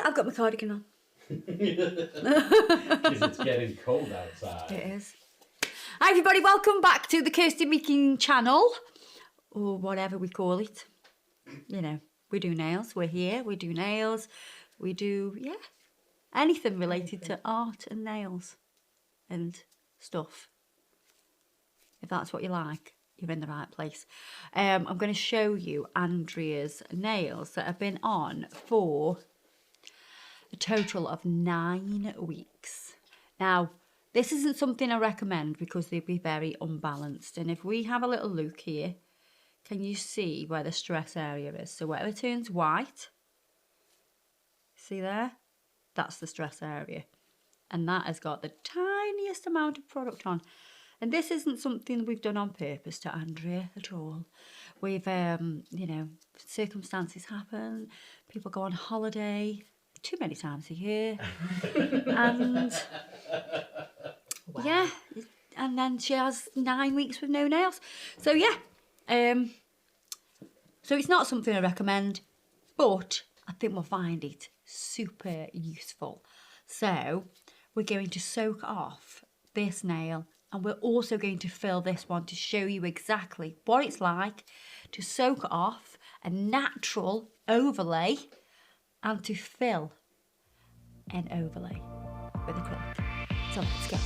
I've got my cardigan on. Because it's getting cold outside. It is. Hi everybody, welcome back to the Kirsty Meakin Channel, or whatever we call it. You know, we do nails, we're here, we do nails, we do, yeah, anything related to art and nails and stuff. If that's what you like, you're in the right place. I'm going to show you Andrea's nails that have been on for a total of 9 weeks. Now, this isn't something I recommend because they'd be very unbalanced. And if we have a little look here, can you see where the stress area is? So where it turns white, see there? That's the stress area. And that has got the tiniest amount of product on. And this isn't something we've done on purpose to Andrea at all. We've, you know, circumstances happen. People go on holiday too many times a year. And wow. Yeah, and then she has 9 weeks with no nails. So yeah, so it's not something I recommend, but I think we'll find it super useful. So we're going to soak off this nail, and we're also going to fill this one to show you exactly what it's like to soak off a natural overlay and to fill an overlay with acrylic. So let's go.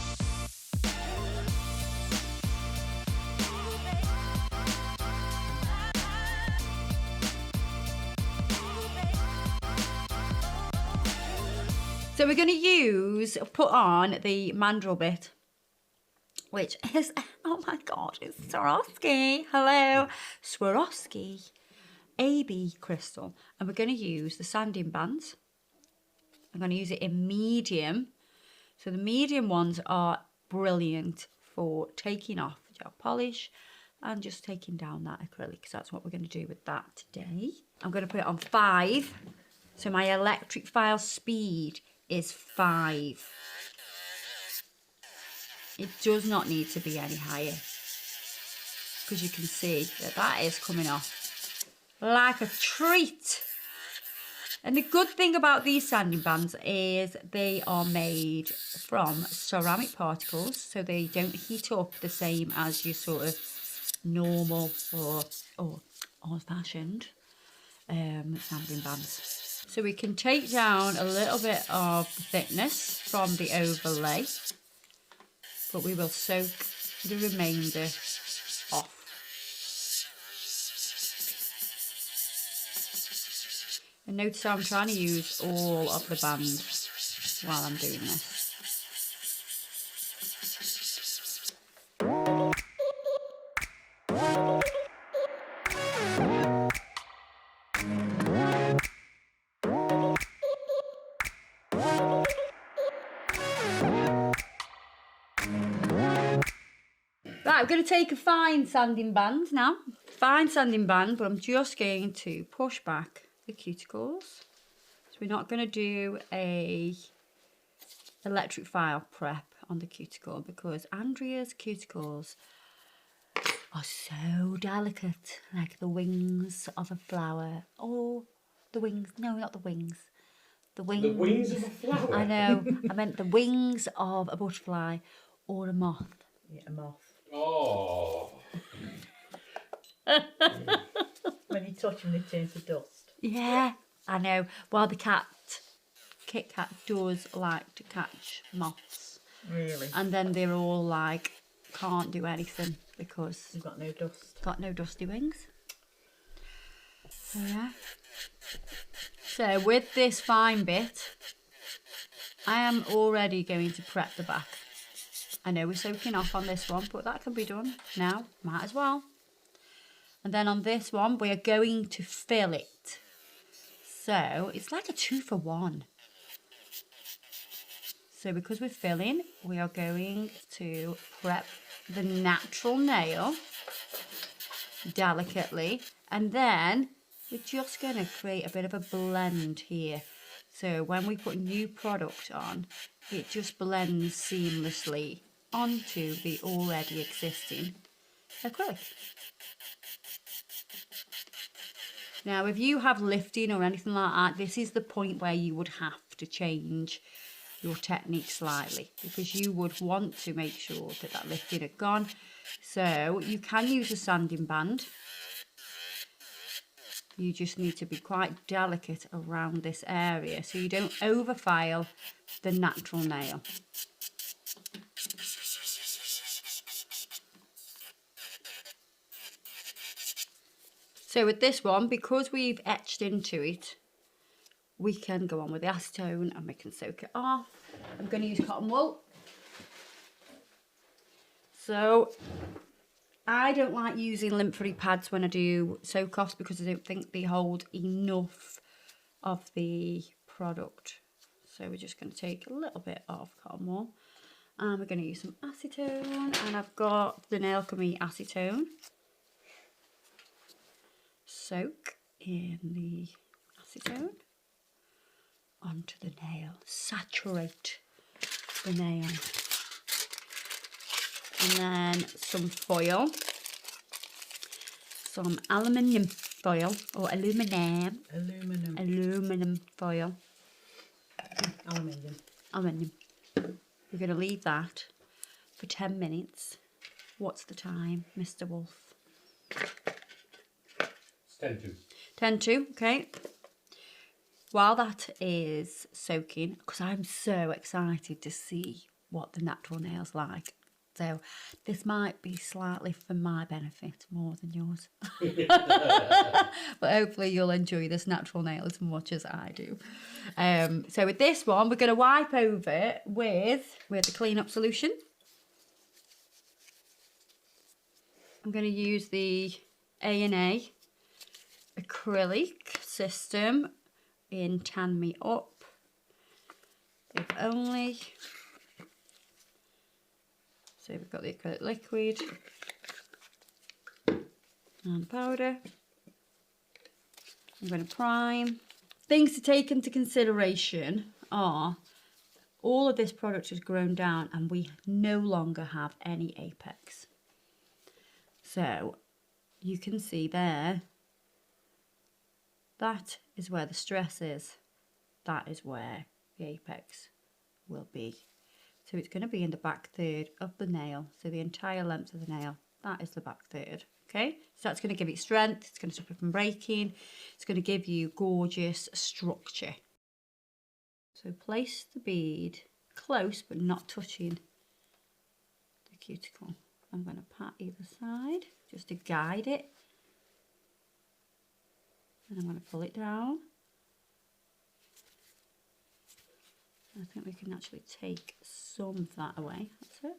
So we're going to put on the Mandrel Bit, which is, oh my God, it's Swarovski. Hello, Swarovski AB crystal. And we're going to use the sanding bands. I'm going to use it in medium. So the medium ones are brilliant for taking off gel polish and just taking down that acrylic. So that's what we're going to do with that today. I'm going to put it on 5. So my electric file speed is 5. It does not need to be any higher, because you can see that that is coming off like a treat. And the good thing about these sanding bands is they are made from ceramic particles, so they don't heat up the same as your sort of normal or old-fashioned sanding bands. So we can take down a little bit of thickness from the overlay, but we will soak the remainder off. And notice how I'm trying to use all of the band while I'm doing this. Right, I'm going to take a fine sanding band now. Fine sanding band, but I'm just going to push back the cuticles. So we're not going to do a electric file prep on the cuticle because Andrea's cuticles are so delicate, like the wings of a flower. Or the wings, no, not the wings. The wings. The wings of a flower? I know, I meant the wings of a butterfly or a moth. Yeah, a moth. Oh. When you touch them, they turn to dust. Yeah, I know. Well, the Kit Kat does like to catch moths. Really? And then they're all like, can't do anything because They've got no dust. Got no dusty wings. So yeah. So with this fine bit, I am already going to prep the back. I know we're soaking off on this one, but that can be done now. Might as well. And then on this one, we are going to fill it. So it's like a 2-for-1. So because we're filling, we are going to prep the natural nail delicately. And then we're just going to create a bit of a blend here. So when we put new product on, it just blends seamlessly onto the already existing acrylic. Now, if you have lifting or anything like that, this is the point where you would have to change your technique slightly, because you would want to make sure that that lifting had gone. So you can use a sanding band. You just need to be quite delicate around this area so you don't overfile the natural nail. So with this one, because we've etched into it, we can go on with the acetone and we can soak it off. I'm going to use cotton wool. So I don't like using lint-free pads when I do soak-offs because I don't think they hold enough of the product. So we're just going to take a little bit of cotton wool and we're going to use some acetone, and I've got the Nail Alchemy acetone. Soak in the acetone onto the nail, saturate the nail, and then some foil, some aluminium foil or aluminum foil, aluminium. We're going to leave that for 10 minutes. What's the time, Mr. Wolf? It's 10 to. 10 to, okay. While that is soaking, because I'm so excited to see what the natural nail's like. So this might be slightly for my benefit more than yours. But hopefully you'll enjoy this natural nail as much as I do. So with this one, we're going to wipe over it with the clean-up solution. I'm going to use the A&A Acrylic system in Tan Me Up. If only. So we've got the acrylic liquid and powder. I'm going to prime. Things to take into consideration are all of this product is grown down and we no longer have any apex. So you can see there, that is where the stress is. That is where the apex will be. So it's going to be in the back third of the nail. So the entire length of the nail, that is the back third. Okay, so that's going to give it strength. It's going to stop it from breaking. It's going to give you gorgeous structure. So place the bead close but not touching the cuticle. I'm going to pat either side just to guide it. And I'm going to pull it down. I think we can actually take some of that away. That's it.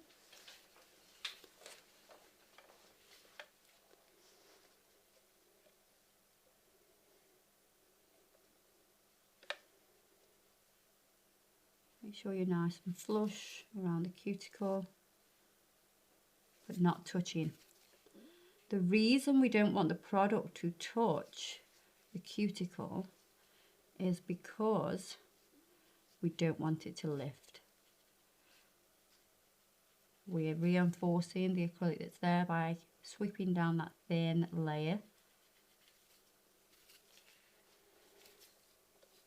Make sure you're nice and flush around the cuticle, but not touching. The reason we don't want the product to touch the cuticle is because we don't want it to lift. We're reinforcing the acrylic that's there by sweeping down that thin layer.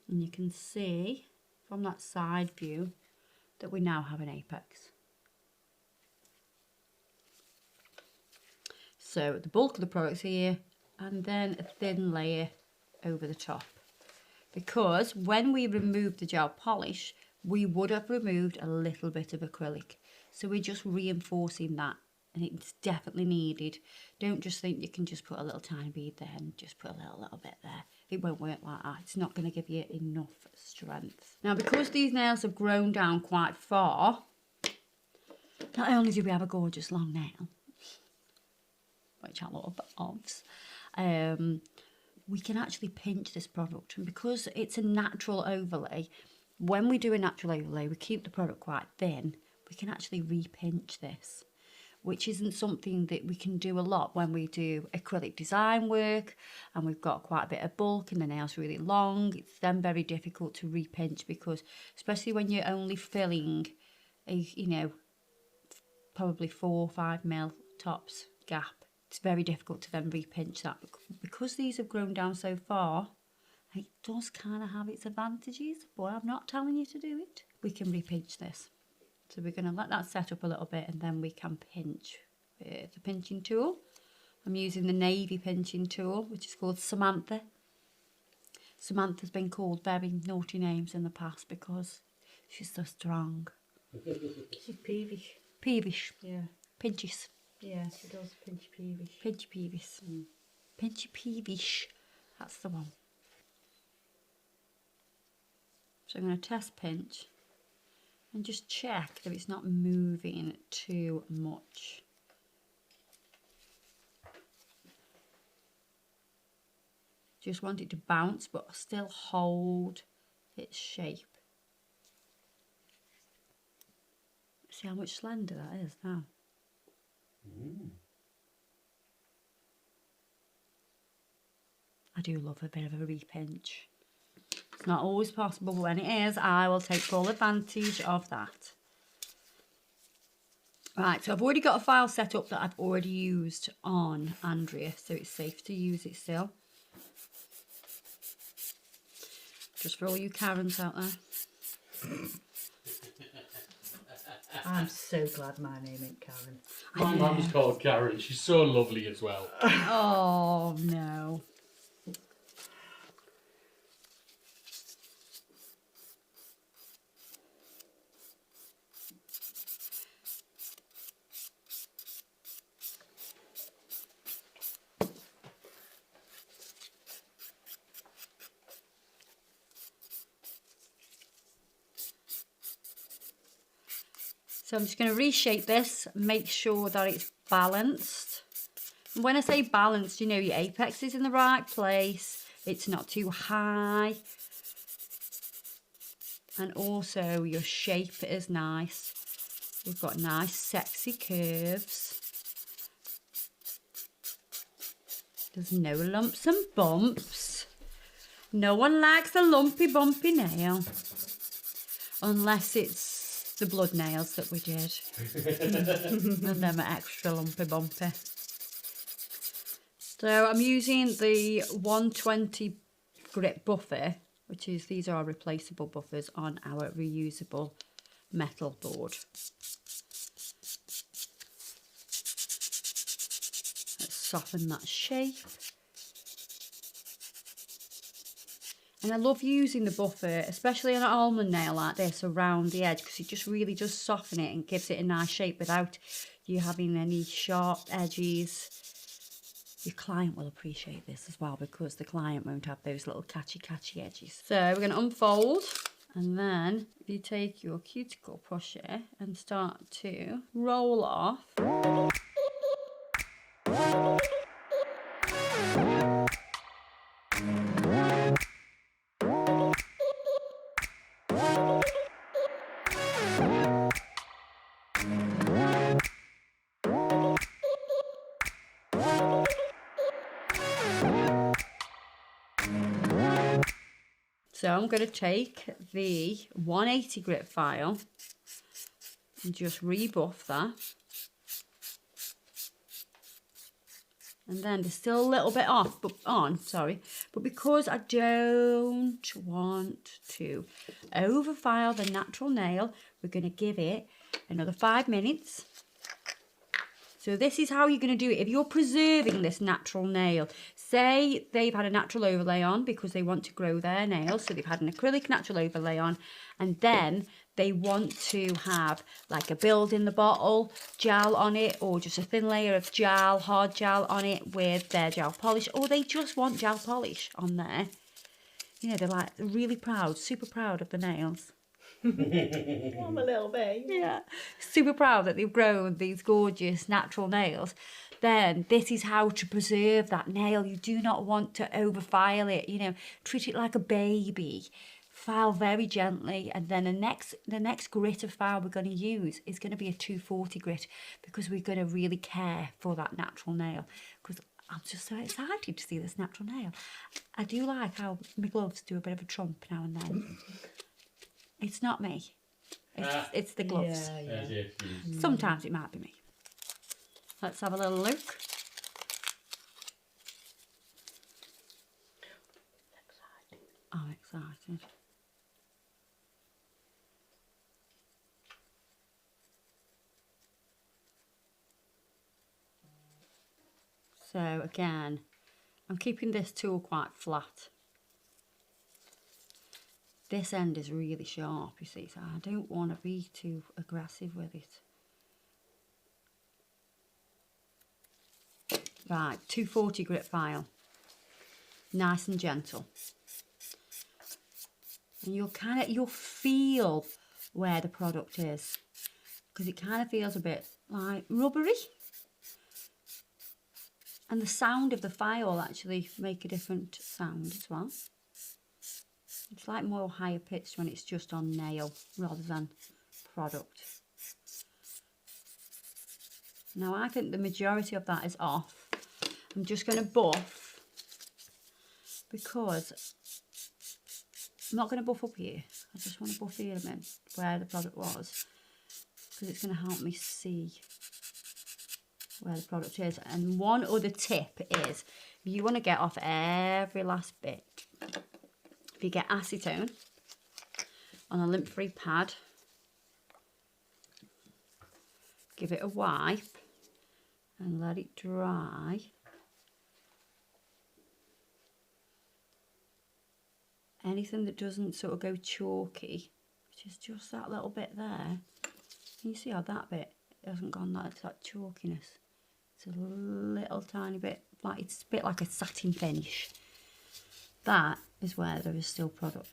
And you can see from that side view that we now have an apex. So the bulk of the product's here, and then a thin layer over the top. Because when we remove the gel polish, we would have removed a little bit of acrylic. So we're just reinforcing that, and it's definitely needed. Don't just think you can just put a little tiny bead there and just put a little bit there. It won't work like that. It's not going to give you enough strength. Now, because these nails have grown down quite far, not only do we have a gorgeous long nail, which I love, obvs, we can actually pinch this product, and because it's a natural overlay, when we do a natural overlay, we keep the product quite thin, we can actually re-pinch this, which isn't something that we can do a lot when we do acrylic design work and we've got quite a bit of bulk and the nail's really long. It's then very difficult to re-pinch, because especially when you're only filling a, you know, probably 4 or 5 mil tops gap it's very difficult to then repinch that. Because these have grown down so far, it does kind of have its advantages, but I'm not telling you to do it. We can repinch this. So we're going to let that set up a little bit and then we can pinch with the pinching tool. I'm using the navy pinching tool, which is called Samantha. Samantha's been called very naughty names in the past because she's so strong. She's peevish. Peevish. Yeah. Pinches. Yeah, she does pinch peevish. Pinchy peevish. Pinchy peevish. That's the one. So I'm going to test pinch and just check that it's not moving too much. Just want it to bounce but still hold its shape. See how much slender that is now. I do love a bit of a repinch. It's not always possible, but when it is, I will take full advantage of that. Right, so I've already got a file set up that I've already used on Andrea, so it's safe to use it still. Just for all you Karens out there. I'm so glad my name ain't Karen. My mum's called Karen. She's so lovely as well. Oh, no. So I'm just going to reshape this, make sure that it's balanced. And when I say balanced, you know, your apex is in the right place, it's not too high. And also your shape is nice. We've got nice sexy curves. There's no lumps and bumps. No one likes a lumpy bumpy nail. Unless it's the blood nails that we did. And them are extra lumpy bumpy. So I'm using the 120 grit buffer, which is, these are our replaceable buffers on our reusable metal board. Let's soften that shape. And I love using the buffer, especially on an almond nail like this, around the edge, because it just really does soften it and gives it a nice shape without you having any sharp edges. Your client will appreciate this as well, because the client won't have those little catchy edges. So we're going to unfold, and then you take your cuticle pusher and start to roll off. So I'm going to take the 180 grit file and just rebuff that. And then there's still a little bit off, but but because I don't want to overfile the natural nail, we're going to give it another 5 minutes. So this is how you're going to do it. If you're preserving this natural nail, say they've had a natural overlay on because they want to grow their nails, so they've had an acrylic natural overlay on, and then they want to have like a build in the bottle gel on it, or just a thin layer of gel, hard gel on it with their gel polish, or they just want gel polish on there. You know, they're like really proud, super proud of the nails. I'm a little bit. Yeah, super proud that they've grown these gorgeous natural nails. Then this is how to preserve that nail. You do not want to overfile it, you know, treat it like a baby. File very gently, and then the next grit of file we're going to use is going to be a 240 grit, because we're going to really care for that natural nail. Because I'm just so excited to see this natural nail. I do like how my gloves do a bit of a trump now and then. It's not me. It's the gloves. Yeah. Sometimes it might be me. Let's have a little look. excited. So again, I'm keeping this tool quite flat. This end is really sharp, you see, so I don't want to be too aggressive with it. Right, 240 grit file. Nice and gentle. And you'll feel where the product is, because it kind of feels a bit like rubbery. And the sound of the file actually make a different sound as well. It's like more higher pitched when it's just on nail rather than product. Now I think the majority of that is off. I'm just going to buff, because I'm not going to buff up here. I just want to buff here a bit where the product was, because it's going to help me see where the product is. And one other tip is, if you want to get off every last bit, if you get acetone on a lint-free pad, give it a wipe and let it dry. Anything that doesn't sort of go chalky, which is just that little bit there, can you see how that bit hasn't gone that chalkiness? It's a little tiny bit, like it's a bit like a satin finish. That is where there is still product.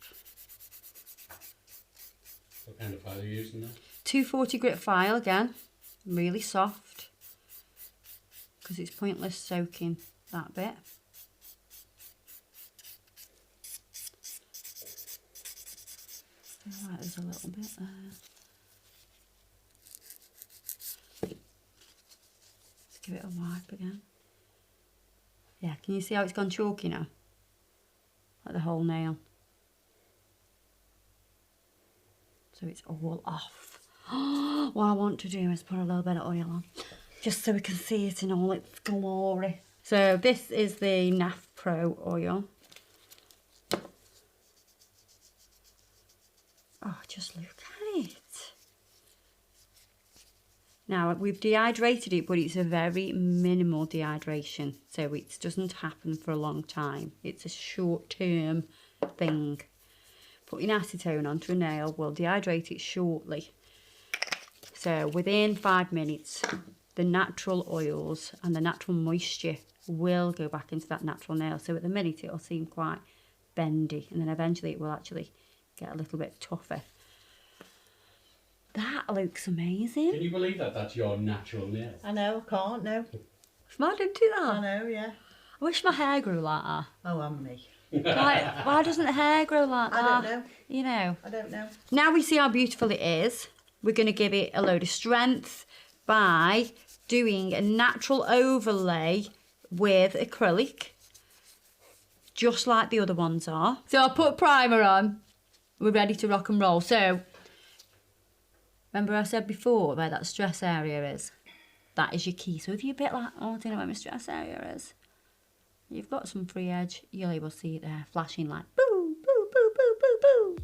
What kind of file are you using there? 240 grit file again, really soft, because it's pointless soaking that bit. I feel like there's a little bit there. Let's give it a wipe again. Yeah, can you see how it's gone chalky now? Like the whole nail. So it's all off. What I want to do is put a little bit of oil on, just so we can see it in all its glory. So this is the NAF Pro oil. Oh, just look at it. Now, we've dehydrated it, but it's a very minimal dehydration. So it doesn't happen for a long time. It's a short-term thing. Putting acetone onto a nail will dehydrate it shortly. So within 5 minutes, the natural oils and the natural moisture will go back into that natural nail. So at the minute, it'll seem quite bendy, and then eventually it will actually get a little bit tougher. That looks amazing. Can you believe that that's your natural nail? I know, I can't, no. It's mad, isn't it, I that? know, yeah. I wish my hair grew like that. Oh, and me. Like, why doesn't the hair grow like that? I don't know. You know. I don't know. Now we see how beautiful it is. We're going to give it a load of strength by doing a natural overlay with acrylic, just like the other ones are. So I'll put primer on. We're ready to rock and roll. So, remember I said before where that stress area is? That is your key. So if you're a bit like, oh, I don't know where my stress area is, you've got some free edge, you'll able to see it there flashing like boo, boo, boo, boo, boo, boo.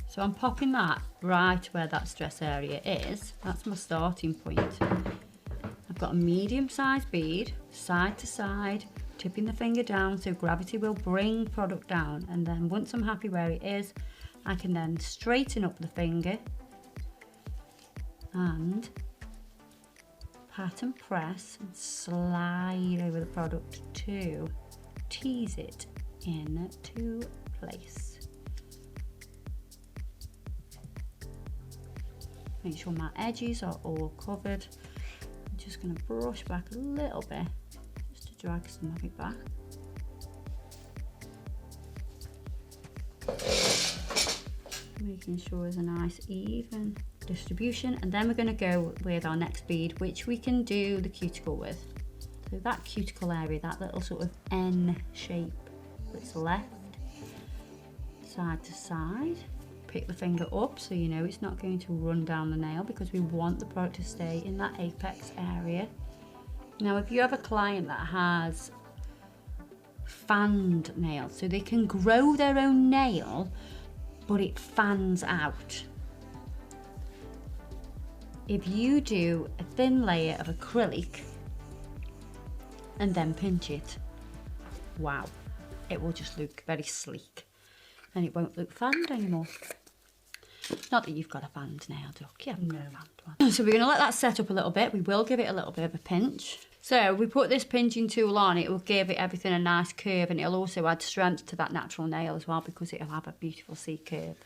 So I'm popping that right where that stress area is. That's my starting point. I've got a medium-sized bead, side to side, tipping the finger down so gravity will bring product down, and then once I'm happy where it is, I can then straighten up the finger and pat and press and slide over the product to tease it into place. Make sure my edges are all covered. I'm just going to brush back a little bit just to drag some of it back. Making sure there's a nice even distribution, and then we're going to go with our next bead, which we can do the cuticle with. So that cuticle area, that little sort of N shape that's left, side to side, pick the finger up so you know it's not going to run down the nail, because we want the product to stay in that apex area. Now if you have a client that has fanned nails, so they can grow their own nail but it fans out, if you do a thin layer of acrylic and then pinch it, wow, it will just look very sleek and it won't look fanned anymore. Not that you've got a fanned nail, Duck, you haven't got a fanned one. So we're going to let that set up a little bit. We will give it a little bit of a pinch. So we put this pinching tool on, it will give it everything a nice curve, and it'll also add strength to that natural nail as well, because it'll have a beautiful C curve.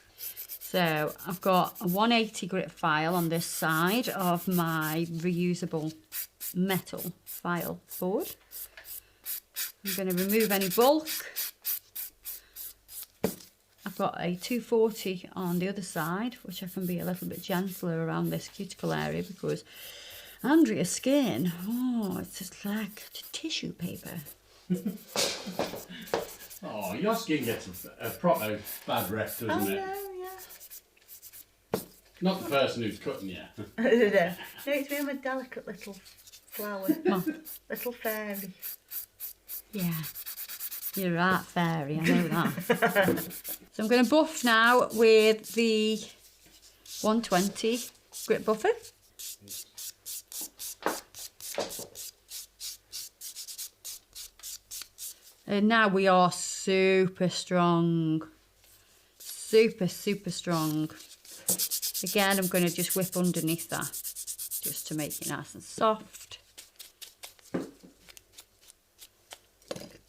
So I've got a 180 grit file on this side of my reusable metal file board. I'm going to remove any bulk. I've got a 240 on the other side, which I can be a little bit gentler around this cuticle area, because Andrea's skin, oh, it's just like tissue paper. Oh, your skin gets a proper bad rep, doesn't it? Oh, yeah. Not the person who's cutting you. No, it's me, I'm a delicate little flower. Little fairy. Yeah, you're right, fairy, I know that. So I'm going to buff now with the 120 grit buffer. And now we are super strong. Super, super strong. Again, I'm going to just whip underneath that, just to make it nice and soft.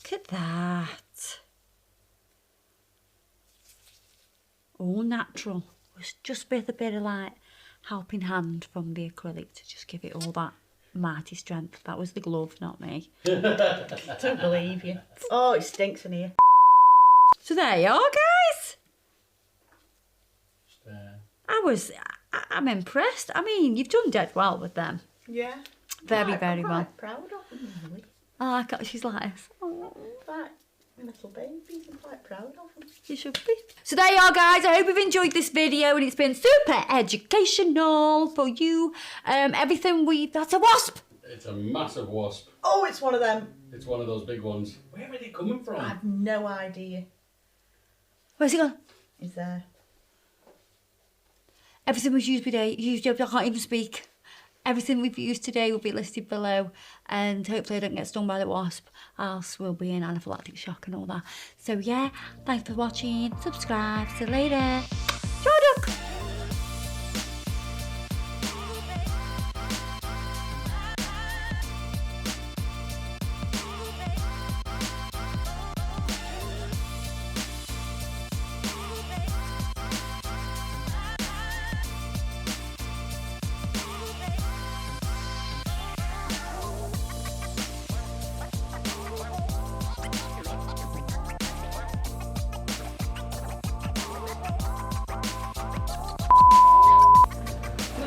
Look at that. All natural. It's just with a bit of like helping hand from the acrylic to just give it all that mighty strength. That was the glove, not me. Don't believe you. Oh, it stinks in here. So there you are, guys. Just, I'm impressed. I mean, you've done dead well with them. Yeah. Very, very I'm well. quite proud of them, really. Oh, she's like this. Oh, Quite little babies, I'm quite proud of them. you should be. So there you are, guys. I hope you've enjoyed this video and it's been super educational for you. That's a wasp. it's a massive wasp. Oh, it's one of them. It's one of those big ones. Where are they coming I from? have no idea. Where's it gone? Is there? Everything was used today. I can't even speak. Everything we've used today will be listed below, and hopefully I don't get stung by the wasp, else we'll be in anaphylactic shock and all that. So yeah, thanks for watching. Subscribe. See you later. Ciao, duck.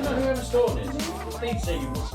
Whoever stored it, they'd say you must.